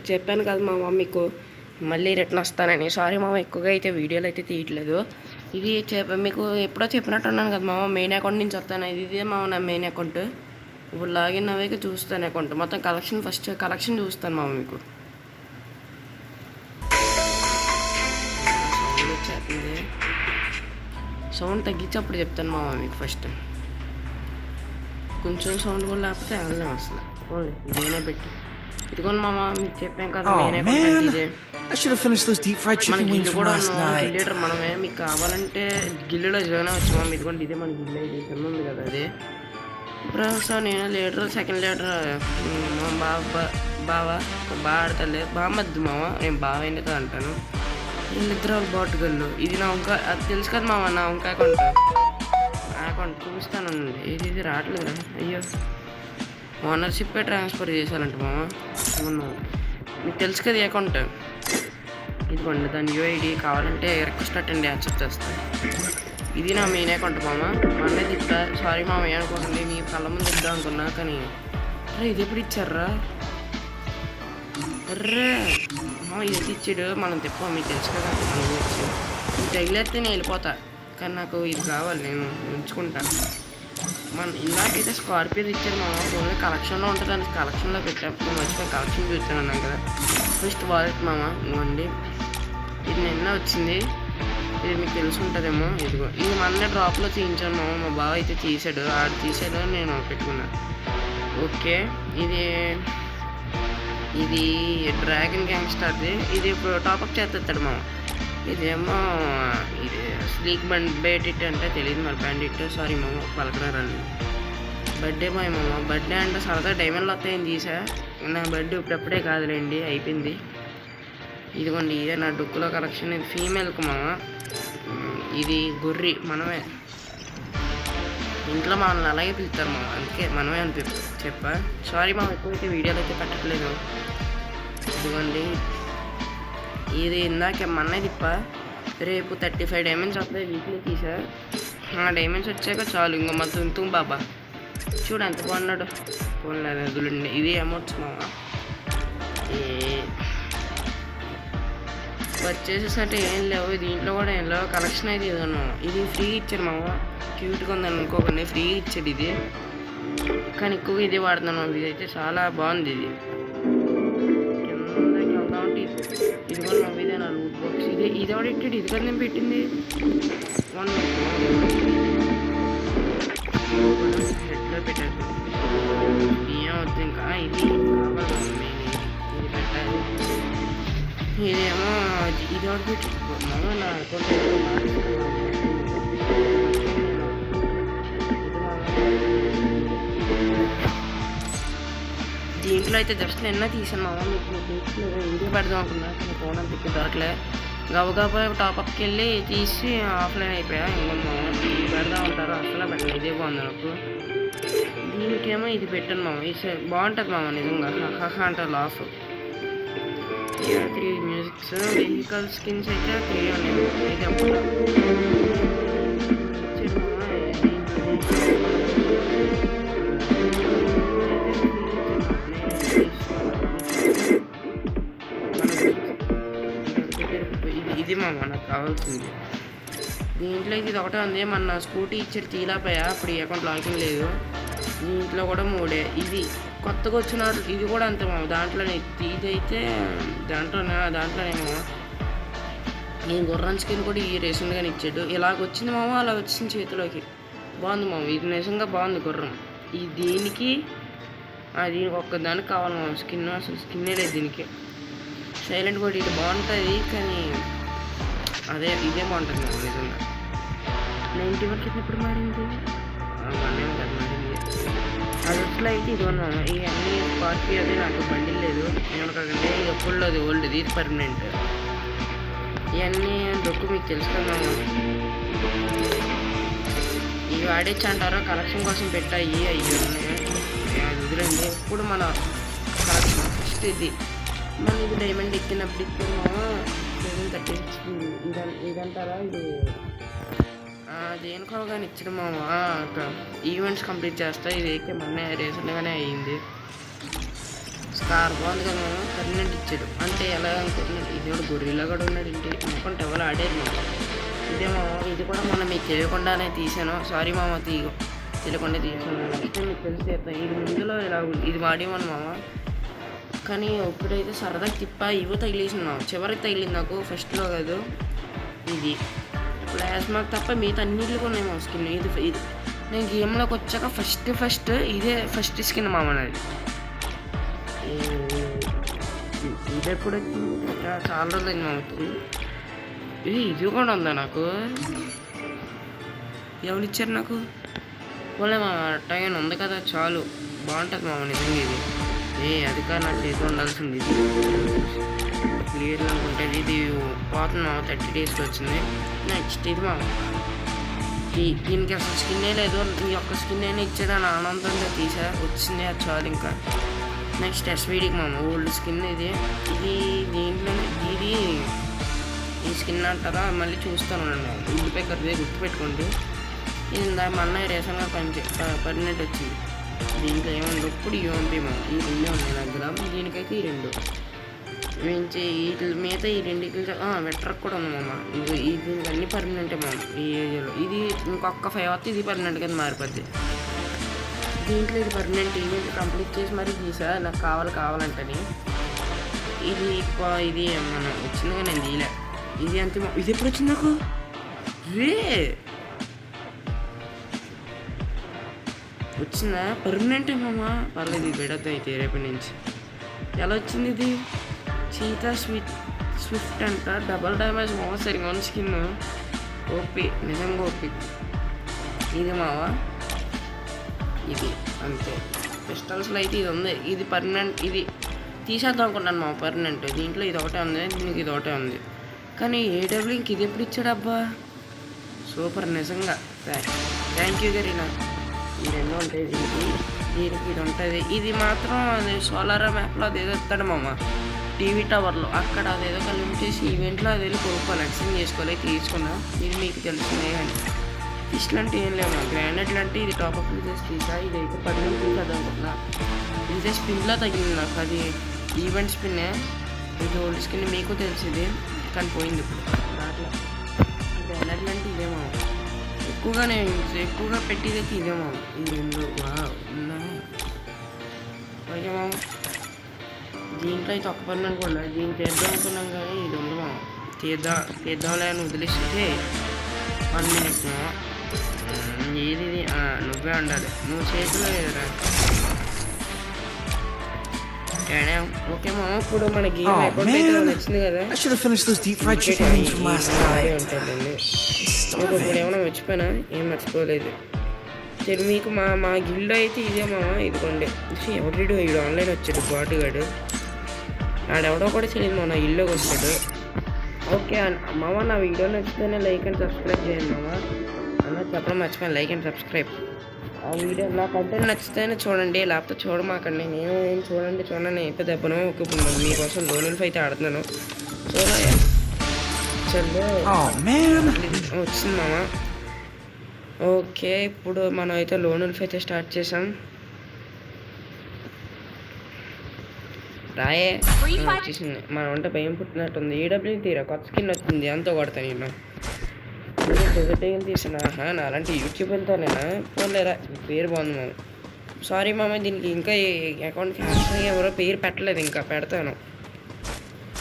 చెప్పాను కదా మామ మీకు మళ్ళీ రిటర్న్ వస్తానని. సారీ మామ, ఎక్కువగా అయితే వీడియోలు అయితే తీయట్లేదు. ఇది మీకు ఎప్పుడో చెప్పినట్టున్నాను కదా మామ, మెయిన్ అకౌంట్ నుంచి వస్తాను. ఇదే మామ నా మెయిన్ అకౌంట్. ఇప్పుడు లాగిన్ అవ్వక చూస్తాను అకౌంట్ మొత్తం కలెక్షన్. ఫస్ట్ కలెక్షన్ చూస్తాను మామ. మీకు సౌండ్ వచ్చేస్తుంది, సౌండ్ తగ్గించి అప్పుడు చెప్తాను మామ మీకు. ఫస్ట్ కొంచెం సౌండ్ కూడా లేకపోతే వెళ్ళలేము అసలు. ఇదేనే పెట్టి ఇదిగోండి మామ, మీకు చెప్పాం కదా మెయిన్ అకౌంట్ ఇదే. మన గిల్లు కూడా గిల్లీటర్ మనమే. మీకు కావాలంటే గిల్లులో జాయిన్ అవ్వచ్చు మామ. ఇదిగోండి ఇదే మన గిల్లు ఇది కింద ఉంది కదా అది. ఇప్పుడు నేను లీటర్ సెకండ్ లీటర్ బాగా ఆడతలే బామద్దు మామ. నేను బాగా ఎందుకు అంటాను. వీళ్ళిద్దరు వాళ్ళు బాటుగల్లు. ఇది నా వంక, అది తెలుసు కదా మామ నా వంక అకౌంట్ చూపిస్తానండి. ఇది రావట్లేదు. అయ్యో, ఓనర్షిప్పే ట్రాన్స్ఫర్ చేశారంట మామ. మీకు తెలుసు కదా అకౌంట్. ఇదిగోండి దాని యూఐడి కావాలంటే రిక్వెస్ట్ అటెండ్ యాక్సెప్ట్ చేస్తాను. ఇది నా మెయిన్ అకౌంట్ మామ. మొన్నే తిప్పా, సారీ మామ ఏమనుకోండి. మీ కళ్ళ ముందు తిద్దాం అనుకున్నా కానీ ఇది ఎప్పుడు ఇచ్చారా? అర్రే మామ, ఇది ఇచ్చాడు. మనం తిప్పాం, మీకు తెలుసు కదా. మనం ఇచ్చి ఇది తగిలేస్తే నేను వెళ్ళిపోతా, కానీ నాకు ఇది కావాలి, నేను ఉంచుకుంటాను. ఇందాకైతే స్కార్పియో ఇచ్చారు మామ. ఫోన్లో కలెక్షన్లో ఉంటుంది అని కలెక్షన్లో పెట్టాం. నేను మర్చిపోయి కలెక్షన్ చూస్తాను అన్నాను కదా. ఫస్ట్ వాలెట్ మామ. ఇవ్వండి, ఇది నిన్న వచ్చింది. ఇది మీకు తెలిసి ఉంటుందేమో. ఇదిగో ఇది మొన్న డ్రాప్లో తీయించాను మామ. మా బావ అయితే తీసాడు, ఆడు తీసాడు, నేను పెట్టుకున్నాను. ఓకే, ఇది డ్రాగన్ గ్యాంగ్స్టర్ది. ఇది ఇప్పుడు టాపప్ చేస్తాడు మామ. ఇదేమో ఇది స్లీక్ బేటిట్ అంటే తెలియదు మరి. బ్యాండిట్, సారీ మామ పలకరారండి. బర్త్డే బాయ్ మామ. బర్త్డే అంటే సరదా డైమండ్లు వస్తాయని తీసా. నా బర్త్డే ఇప్పుడప్పుడే కాదులేండి, అయిపోయింది. ఇదిగోండి ఇదే నా డొక్కులో కలెక్షన్. ఇది ఫీమేల్కి మామ. ఇది గొర్రె మనమే. ఇంట్లో మనల్ని అలాగే పిలుస్తారు మామ, అందుకే మనమే అని చెప్పా. సారీ మామ, ఎక్కువైతే వీడియోలు అయితే పెట్టట్లేదు. ఇదిగోండి ఇది ఇందాక మొన్నే తిప్పా. రేపు 35 డైమండ్స్ వస్తాయి. వీక్లీ తీసా. ఆ డైమండ్స్ వచ్చాక చాలు ఇంకో మా తుంతుం బాబా. చూడు ఎంత బాగున్నాడు. పోన్లేదు వదులండి. ఇది అమౌంట్స్ మామ. వచ్చేసేసంటే ఏం లేవు, దీంట్లో కూడా ఏం లేవు. కలెక్షన్ అయితే ఇది ఉన్నాం. ఇది ఫ్రీ ఇచ్చారు మామ. క్యూట్గా ఉందని అనుకోకండి, ఫ్రీ ఇచ్చాడు ఇది. కానీ ఎక్కువగా ఇది వాడుతున్నాను. ఇది అయితే చాలా బాగుంది. ఇది కిందకి వెళ్తా ఉంటే ఇది కూడా నవ్విదే నా లూట్ బాక్స్. ఇది కూడా ఇట్టాడు. ఇది కదా నేను పెట్టింది. హెడ్లో పెట్టాడు. ఏం వద్దు ఇంకా. ఇది కావాలి మెయిన్. ఇది పెట్టాలి. ఇదేమో ఇది ఒకటి పెట్టుకున్నాము. నా అకౌంట్ దీంట్లో అయితే జస్ట్ నిన్న తీసాను మామ. మీకు వీడియో పెడదాం అనుకున్నా, కానీ ఫోన్ అంత ఎక్కువ దొరకలే. గబగబా టాపప్కి వెళ్ళి తీసి ఆఫ్లైన్ అయిపోయా. ఇంకో మామ ఇది పెడదాం ఉంటారు, అసలు పెట్టాను. ఇదే బాగుంది నాకు. దీనికేమో ఇది పెట్టాను మామ. ఇది బాగుంటుంది మామ నిజంగా. హహా అంటారు లాఫ్. 3 మ్యూజిక్స్. వెహికల్ స్కిన్స్ అయితే 3 ఉన్నాయి. ఇది అప్పుడు ఇది మా మనకు కావాల్సింది. దీంట్లో ఇది ఒకటే ఉంది. మన స్కూటీ ఇచ్చాడు తీలాపోయా, అప్పుడు ఈ అకౌంట్ లాగిన్ లేదు. దీంట్లో కూడా 3. ఇది కొత్తగా వచ్చిన ఇది కూడా అంతే మామ. దాంట్లోనే ఇదైతే దాంట్లోనేమో నేను గుర్రం స్కిన్ కూడా ఈ రీసెంట్గానే ఇచ్చాడు. ఇలాగ వచ్చింది మామ, అలా వచ్చింది చేతిలోకి. బాగుంది మామ, ఇది నిజంగా బాగుంది గుర్రం. దీనికి ఒక్కదానికి కావాలి మామ స్కిన్. అసలు స్కిన్నే లేదు దీనికి. సైలెంట్ కూడా ఇది బాగుంటుంది, కానీ ఇదే బాగుంటుంది మామ నిజంగా. 90 వరకు ఎప్పుడు మారింది? మొన్నేమో కదా మారింది. అది ఎట్లా అయితే ఇది ఉన్నాము. ఇవన్నీ స్కార్పియో అది నాకు బండి లేదు. ఏమనుకోకండి, ఎప్పుడు అది ఓల్డ్ది, ఇది పర్మనెంట్. ఇవన్నీ డొక్కు మీకు తెలుసు కదా. ఇవి ఆడేచ్చు అంటారో కలెక్షన్ కోసం పెట్టాయి. అవి ఉన్నాయి, అది వదిలేండి. ఇప్పుడు మన కలెక్షన్ ఫస్ట్ ఇది. మన ఇది డైమండ్ ఎక్కినప్పుడు ఇస్తున్నాము 736. ఇదంటారా ఇది దేనికో కానీ ఇచ్చడం మామ. ఈవెంట్స్ కంప్లీట్ చేస్తా. ఇది అయితే మొన్న రీసెంట్గానే అయ్యింది. స్కార్ బాగుంది కదా మనం పర్మనెంట్ ఇచ్చాడు అంటే ఎలా అనుకుంటున్నాడు ఇది కూడా గొర్రెలా కూడా ఉన్నాడు ఇంటి అనుకుంటే ఎవరు ఆడేది మామ ఇదే మామ ఇది కూడా మనం మీకు తెలియకుండానే తీసాను సారీ మామ తెలియకుండా తీసాను నెక్స్ట్ మీకు తెలిసి ఇది ముందులో ఇలా ఇది వాడేమని మామ కానీ ఇప్పుడైతే సరదాగా తిప్ప ఇవో తగిలేసింది మామ చివరికి తగిలింది నాకు ఫస్ట్లో కాదు ఇది ప్లాస్మాక్ తప్ప మిగతా అన్నింటిలో ఉన్నాయి మా స్కిన్ ఇది నేను గేమ్లోకి వచ్చాక ఫస్ట్ ఇదే ఫస్ట్ స్కిన్ మామ నాది ఇది ఎప్పుడు చాలా రోజులు అయింది మామకి ఇది కూడా ఉందా నాకు ఎవరు ఇచ్చారు నాకు పోలే మా టైం ఉంది కదా చాలు బాగుంటుంది మామ నిజంగా ఇది అది కాదు నాకు చేతిలో ఉండాల్సింది ఇది క్లియర్గా అనుకుంటే ఇది పోతుంది మామ 30 డేస్కి వచ్చింది నెక్స్ట్ ఇది మామ దీనికి అసలు స్కిన్నే లేదు ఈ ఒక్క స్కిన్ అయినా ఇచ్చాడని ఆనందంగా తీసా వచ్చింది అది చాలు ఇంకా నెక్స్ట్ ఎస్వీడికి మామ ఓల్డ్ స్కిన్ ఇది దీంట్లో ఇది ఈ స్కిన్ అంటారా మళ్ళీ చూస్తాను ఉల్లిపాయ కర్రీ గుర్తుపెట్టుకోండి ఇది మొన్న రేషన్ పర్మనెంట్ వచ్చింది దీంట్లో ఏముంది ఇప్పుడు యూఎంపీ మామ ఈ రెండే ఉన్నాయి దగ్గర దీనికైతే ఈ రెండు మించి వీటి మిగతా ఈ రెండింటికి వెట్రక్ కూడా ఉంది మామ దీనికి అన్ని పర్మనెంటే మామ ఈ ఏరియాలో ఇది ఇంకొక 5 వస్తే ఇది పర్మనెంట్ కింద మారిపోద్ది దీంట్లో ఇది పర్మనెంట్ ఈవెంట్ కంప్లీట్ చేసి మరీ తీసా నాకు కావాలంటని ఇది ఇది మనం వచ్చిందిగా నేను తీయలే ఇది అంతే ఇది ఎప్పుడు వచ్చింది నాకు వచ్చిందా పర్మనెంట్ మామ పర్లేదు ఇది పెడతాయి అయితే రేపటి నుంచి ఎలా వచ్చింది ఇది చీతా స్విఫ్ట్ అంట డబల్ డ్యామేజ్ మావ సరిగా ఉన్న స్కిన్ ఓపి నిజంగా ఓపి ఇది మావ ఇది అంతే పిస్టల్స్లో అయితే ఇది ఉంది ఇది పర్మనెంట్ ఇది తీసేద్దాం అనుకుంటాను మావ పర్మనెంట్ దీంట్లో ఇది ఒకటే ఉంది దీనికి ఇది ఒకటే ఉంది కానీ ఏడబ్ల్యూ ఇంక ఇది ఎప్పుడు ఇచ్చాడు అబ్బా సూపర్ నిజంగా థ్యాంక్ యూ గరీనా ఈ రెండు ఉంటాయి దీనికి ఇది ఉంటుంది ఇది మాత్రం అది సోలారా మ్యాప్లో అది ఏదో ఇస్తాడు మామ టీవీ టవర్లో అక్కడ అదేదో కలిపి చేసి ఈవెంట్లో అది వెళ్ళి కొనుక్కోవాలి ఎక్స్చేంజ్ చేసుకోవాలి తీసుకున్నా ఇది మీకు తెలిసిందే కానీ ఇట్లాంటి ఏం లేవు గ్రానైట్ లాంటి ఇది టాప్అప్ చేసి తీసా ఇదైతే 10 తీసేది అనుకుంటున్నా ఇదే స్పిన్లో తగ్గింది నాకు అది ఈవెంట్ స్పిన్నే ఇది ఓల్డ్ స్కిన్ మీకు తెలిసింది కానీ పోయింది ఇప్పుడు అట్లా గ్రానైట్ లాంటి ఇదేమో ఎక్కువగా పెట్టేదైతే ఇదేమో ఇది రెండు ఓకే మామ దీంట్లో అయితే ఒక్క పని అనుకోండి దీన్ని చేద్దాం అనుకున్నాం కానీ ఇది ఉంది మామ తీద్దాంలే అని వదిలేస్తే 1 మినిట్ ఏది నువ్వే ఉండాలి నువ్వు చేతిలో లేదురా ఓకే మామ ఇప్పుడు మన గేమ్ అకౌంట్ అయితే వచ్చింది కదా ఉంటుందండి ఇప్పుడు ఏమైనా మర్చిపోయినా ఏం మర్చిపోలేదు సరే మీకు మా గిల్డ్ అయితే ఇదే మామ ఇదిగోండి ఎవరిడు వీడు ఆన్లైన్ వచ్చాడు బాటుగాడు ఆడెవడో కూడా తెలియదు మా నా ఇల్లుకి వచ్చాడు ఓకే మామ నా వీడియో నచ్చితేనే లైక్ అండ్ సబ్స్క్రైబ్ చేయండి మామ అన్న చెప్పడం మర్చిపోయాను లైక్ అండ్ సబ్స్క్రైబ్ ఆ వీడియో నా కంటెంట్ నచ్చితేనే చూడండి లేకపోతే చూడమాకండి నేను ఏం చూడండి అయితే దెబ్బను ఒప్పుకున్నాను మీకోసం లోన్ అయితే ఆడుతున్నాను చల్లో వచ్చింది మామ ఓకే ఇప్పుడు మనం అయితే లోన్ అయితే స్టార్ట్ చేసాం రాయే వచ్చేసింది మనం అంటే భయం పుట్టినట్టుంది ఈడబ్ల్యూ తీరా కొత్త స్కిన్ వచ్చింది అంతా కొడతా నేను డెజర్ట్ తీసిన నా అలాంటి యూట్యూబ్ వెళ్తానేనా పోలేరా పేరు బాగుంది మామ సారీ మామ దీనికి ఇంకా అకౌంట్కి ఎవరో పేరు పెట్టలేదు ఇంకా పెడతాను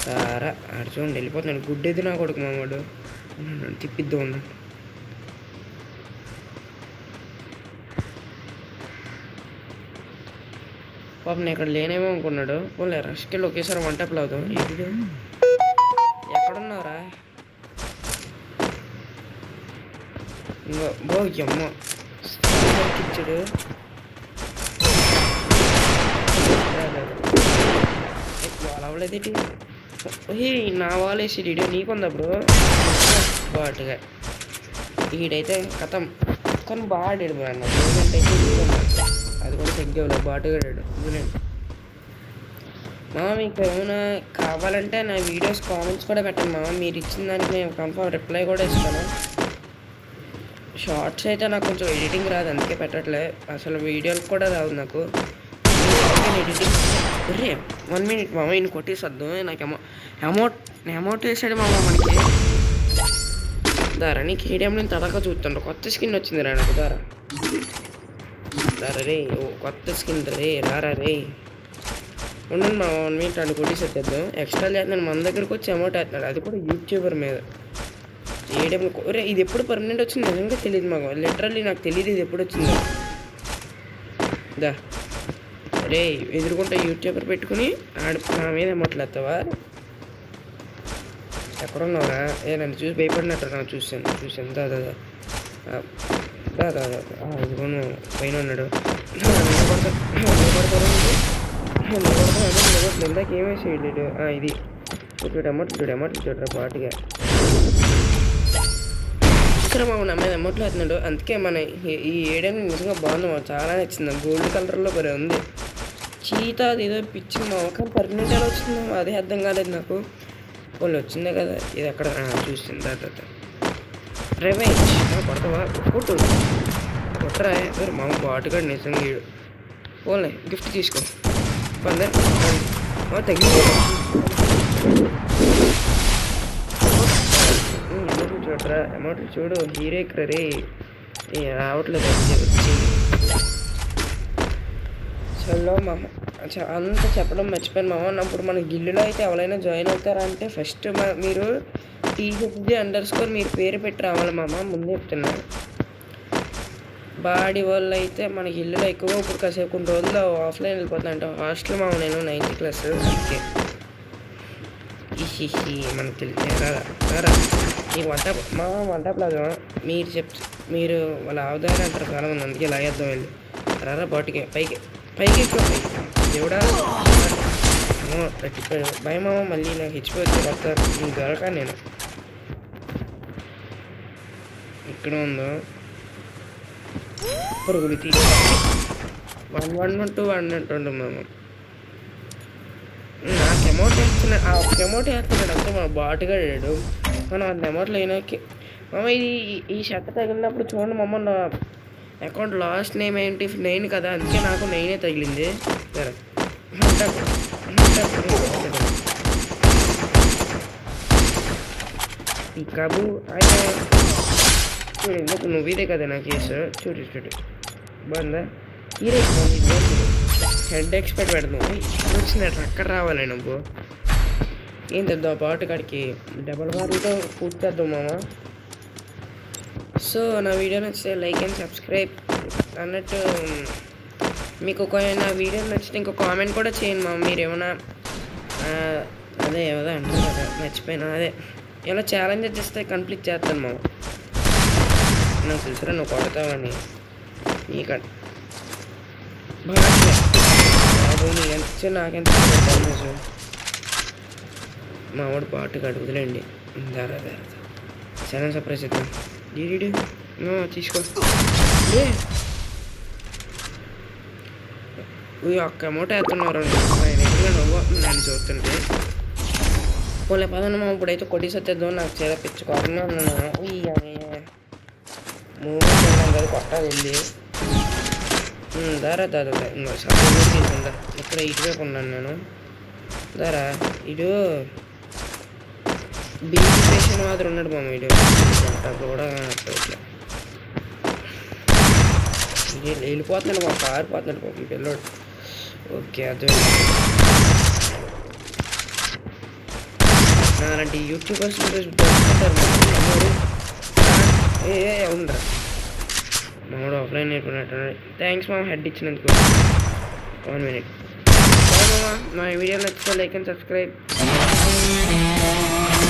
సారా ఆడు చూడండి వెళ్ళిపోతున్నాడు గుడ్డేది నా కొడుకు మావాడు తిప్పిద్దాం ఉండు పాప నేను ఇక్కడ లేనేమో అనుకున్నాడు పోలే రష్కి ఒకేసారి 1 టైప్లో అవుతాం ఇది ఎక్కడున్నారా ఇంకో అమ్మ ఇచ్చాడు అవ్వలేదేంటి నా వాళ్ళు వేసి వీడియో నీకుందా బ్రో బాటుగా వీడైతే కథం కానీ బాగా ఆడాడు బ్రో అన్న అది కూడా చెక్ అవ్వలేదు బాటుగా ఆడాడు మామ మీకు ఏమైనా కావాలంటే నా వీడియోస్ కామెంట్స్ కూడా పెట్టండి మామ మీరు ఇచ్చిన దానికి నేను కన్ఫర్మ్ రిప్లై కూడా ఇస్తాను షార్ట్స్ అయితే నాకు కొంచెం ఎడిటింగ్ రాదు అందుకే పెట్టట్లే అసలు వీడియోలు కూడా రాదు నాకు ఎడిటింగ్ అరే 1 minute మామ, ఈయన కొట్టేసొద్దు. నాకు అమౌంట్ వేసాడు మామ మనకి. దారా నీకు ఏడిఎం నేను తడక చూస్తుండ్రు. కొత్త స్కిన్ వచ్చింది రా నాకు. దారా రే, కొత్త స్కిన్ రే, రారా రే. ఉండండి మా 1 minute అన్ని కొట్టేసేద్దాం. ఎక్స్ట్రా చేస్తున్నాను, మన దగ్గరకు వచ్చి అమౌంట్ వేస్తున్నాడు, అది కూడా యూట్యూబర్ మీద. ఏడిఎం రే, ఇది ఎప్పుడు పర్మనెంట్ వచ్చింది నిజంగా తెలియదు మాకు. లిటరల్లీ నాకు తెలియదు ఇది ఎప్పుడు వచ్చిందో. దా రే, ఎదురుకుంటా యూట్యూబర్ పెట్టుకుని నా మీద అమౌంట్లు వేస్తావా? ఎక్కడున్నావురా? నన్ను చూసి భయపడినట్టు నాకు చూసాను. దాదా ఇదిగోను పైన ఉన్నాడు. ఇందాక ఏమేసాడు ఇది అమౌంట్లు చూడరా పాటుగా. చూసారా మామ, నా మీద అమౌంట్లు వేస్తున్నాడు. అందుకే మన ఈ ఏడేమి నిజంగా బాగుంది మాకు, చాలా నచ్చింది. గోల్డ్ కలర్లో మరి ఉంది. చీత అది ఏదో పిచ్చి మా కానీ పర్మనెంట్ ఎలా వచ్చిందో అదే అర్థం కాలేదు నాకు. వాళ్ళు వచ్చిందే కదా, ఇది అక్కడ చూసింది. తర్వాత రివెంజ్ పడతావా? కొట్టరా మామ, బాటుగాడు నిజంగా వీడు. పోలే గిఫ్ట్ తీసుకో. తగ్గి చూడరా, అమౌంట్లు చూడు. హీరో ఇక్కడ రే రావట్లేదు వచ్చి. చలో మామ, అంత చెప్పడం మర్చిపోయాను మామ. ఇప్పుడు మన గిల్లులో అయితే ఎవరైనా జాయిన్ అవుతారా అంటే ఫస్ట్ మీరు THG_ మీరు పేరు పెట్టి రావాలి మామ. ముందే చెప్తున్నా. బాడీ వాళ్ళు అయితే మన గిల్లులో ఎక్కువ ఇప్పుడు కాసేపు కొన్ని రోజుల్లో ఆఫ్లైన్ వెళ్ళిపోతాయంట. హాస్టల్ మామ, నేను 9th class. ఓకే మనకు తెలిసారా నీకు వంట ప్లాజా మీరు వాళ్ళ ఆవుదారి అంటారు చాలా మంది, అందుకే లాగేద్దాం వెళ్ళి. రారా బాటికి పైకి ఎక్కువ దేవుడా. భయ మామ, మళ్ళీ నాకు హెచ్చిపోతే కొత్త నీకు దొరక. నేను ఇక్కడ ఉందో పురుగులు తీ 112 అంటుండు మామ. నాకు అమౌంట్ వేస్తున్నాడు, ఆ ఒక్క అమౌంట్ వేస్తున్నాడు అంతే మా బాటుగాడు. మనం అంత అమౌంట్లు అయినాకి మామ. ఈ షర్ట్ తగిలినప్పుడు చూడండి మామ, నా అకౌంట్ లాస్ట్ నేమ్ ఏంటి 9 కదా, అందుకే నాకు 9 తగిలింది. సరే ఈ కబు అయితే చూడు, ఎందుకు నువ్వు ఇదే కదా నాకు కేసు. చూడు బాగుందా? హీరో హెడ్ ఎక్స్పెక్ట్ పెడతావు. వచ్చినట్టు అక్కడ రావాలి నువ్వు. ఏం తెద్దాం పాటు కాడికి డబల్ బార్తో పూర్తి చేద్దాం మామ. సో నా వీడియో నచ్చితే లైక్ అండ్ సబ్స్క్రైబ్ అన్నట్టు. మీకు నా వీడియో నచ్చితే ఇంకో కామెంట్ కూడా చేయండి మామ. మీరు ఏమైనా అదే ఏదో అంటారు కదా, మర్చిపోయినా. అదే ఇలా ఛాలెంజ్ చేస్తే కంప్లీట్ చేస్తాను మామ. నాకు తెలుసురా నువ్వు కొడతావని. నీకు బాబు నీకు ఎంత నాకెంత మా వాడు పాటు అడుగుతులేండి. దారా సరే సర్ప్రైజ్ ఇద్దాం. డీడీ తీసుకో. ఒక్క అమౌంట్ వేస్తున్నారు నువ్వు నన్ను చూస్తుంటే. పోలే పదన్న మా ఇప్పుడైతే కొట్టి సత్తేద్దాం. నాకు చాలా పిచ్చుకోకుండా ఉన్నాను. మూమెంట్ ఉన్నాం కదా కొట్టాలి వెళ్ళి. దారా ఇంకా సబ్జెక్ట్ తీసుకుందా. ఇక్కడ ఇటువైపు ఉన్నాను నేను. దారా ఇటు బీచ్ స్టేషన్ మాత్రం ఉన్నాడు మామ. ఇటు అప్పుడు కూడా ఇట్లా వెళ్ళిపోతున్నాడు మా, పారిపోతున్నాడు పాపం పిల్లోడు. ఓకే అదే అలాంటి యూట్యూబర్స్ దొరుకుతుంటారు ఉండరా. మామూడు ఆఫ్లైన్ నేర్పుకున్నట్టు. థ్యాంక్స్ మామ హెడ్ ఇచ్చినందుకు. 1 minute. మామ మా వీడియో నచ్చితే లైక్ అండ్ సబ్స్క్రైబ్.